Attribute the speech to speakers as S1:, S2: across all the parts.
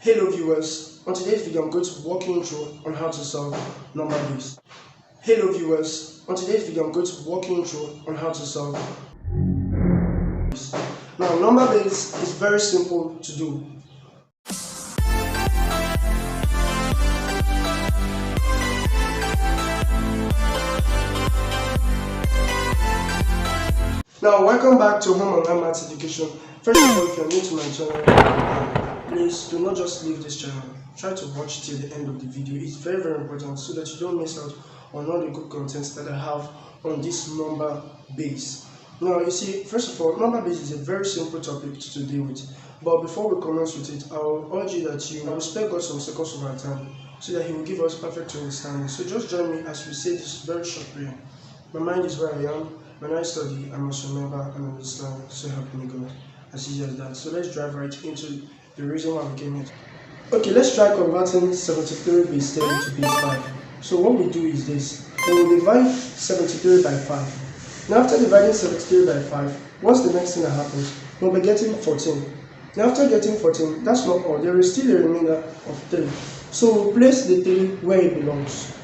S1: Hello viewers, on today's video I'm going to walk you through on how to solve number base. Hello viewers, on today's video I'm going to walk you through on how to solve base. Now number base is very simple to do. Now welcome back to Home Online Maths Education. First of all, if you are new to my channel, please do not just leave this channel. Try to watch till the end of the video. It's very important so that you don't miss out on all the good contents that I have on this number base. Now you see, first of all, number base is a very simple topic to deal with. But before we commence with it, I will urge you that you respect God some seconds of our time so that He will give us perfect understanding. So just join me as we say this very short prayer. My mind is where I am. When I study, I must remember and understand, so help me God. As easy as that. So let's dive right into the reason why we came here. Okay, let's try converting 73 base 10 to base 5. So what we do is this. We will divide 73 by 5. Now after dividing 73 by 5, what's the next thing that happens? We'll be getting 14. Now after getting 14, that's not all. There is still a remainder of 3. So we'll place the 3 where it belongs.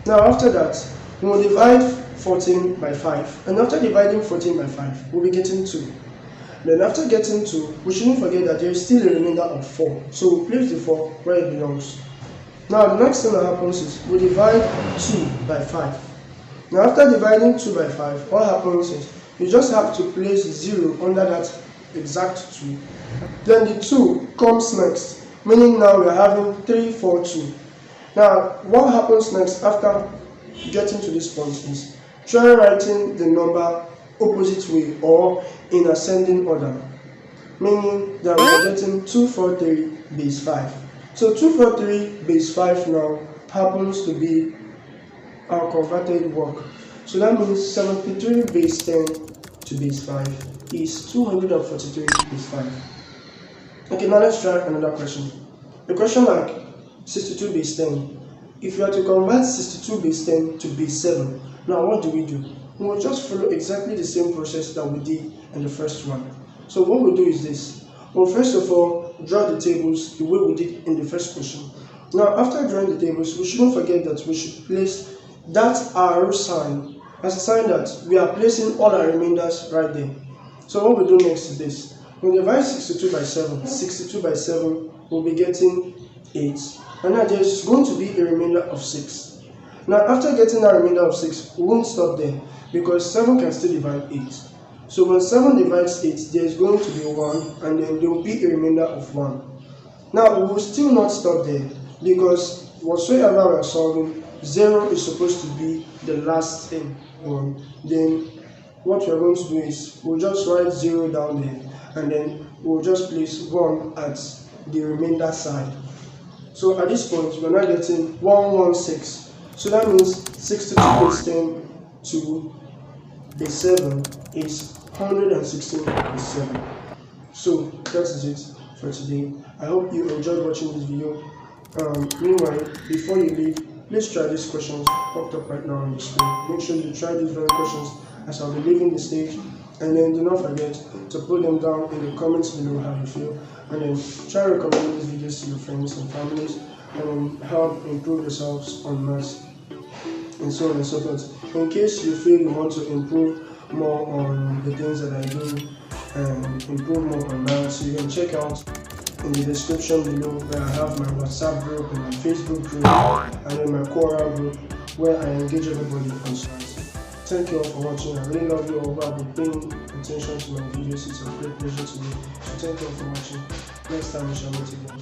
S1: Now after that, we will divide 14 by 5, and after dividing 14 by 5, we'll be getting 2. Then after getting 2, we shouldn't forget that there is still a remainder of 4, so we'll place the 4 where it belongs. Now the next thing that happens is we divide 2 by 5. Now after dividing 2 by 5, what happens is you just have to place 0 under that exact 2. Then the 2 comes next, meaning now we are having 3, 4, 2. Now what happens next after getting to this point is try writing the number opposite way or in ascending order, meaning that we are getting 243 base 5. So 243 base 5 now happens to be our converted work. So that means 73 base 10 to base 5 is 243 base 5. Okay, now let's try another question. A question like 62 base 10. If you are to convert 62 base 10 to base 7, now what do? We will just follow exactly the same process that we did in the first one. So what we'll do is this. Well, first of all, draw the tables the way we did in the first question. Now after drawing the tables, we shouldn't forget that we should place that arrow sign as a sign that we are placing all our remainders right there. So what we do next is this. We'll divide 62 by 7. 62 by 7 will be getting 8. And now there's going to be a remainder of 6. Now after getting that remainder of 6, we won't stop there because 7 can still divide 8. So when 7 divides 8, there is going to be 1 and then there will be a remainder of 1. Now we will still not stop there because whatsoever we are solving, 0 is supposed to be the last thing. Then what we are going to do is we'll just write 0 down there and then we'll just place 1 at the remainder side. So at this point, we're now getting 116. So that means 62 base 10 to base 7 is 116 base 7. So that is it for today. I hope you enjoyed watching this video. Meanwhile, before you leave, please try these questions popped up right now on the screen. Make sure you try these very questions as I'll be leaving the stage. And then do not forget to put them down in the comments below how you feel. And then try to recommend these videos to your friends and families and help improve yourselves on maths and so on and so forth. In case you feel you want to improve more on the things that I do and improve more on maths, you can check out in the description below where I have my WhatsApp group and my Facebook group and then my Quora group where I engage everybody on site. Thank you all for watching. I really love you all who have been paying attention to my videos. It's a great pleasure to me. So thank you all for watching. Next time we shall meet again.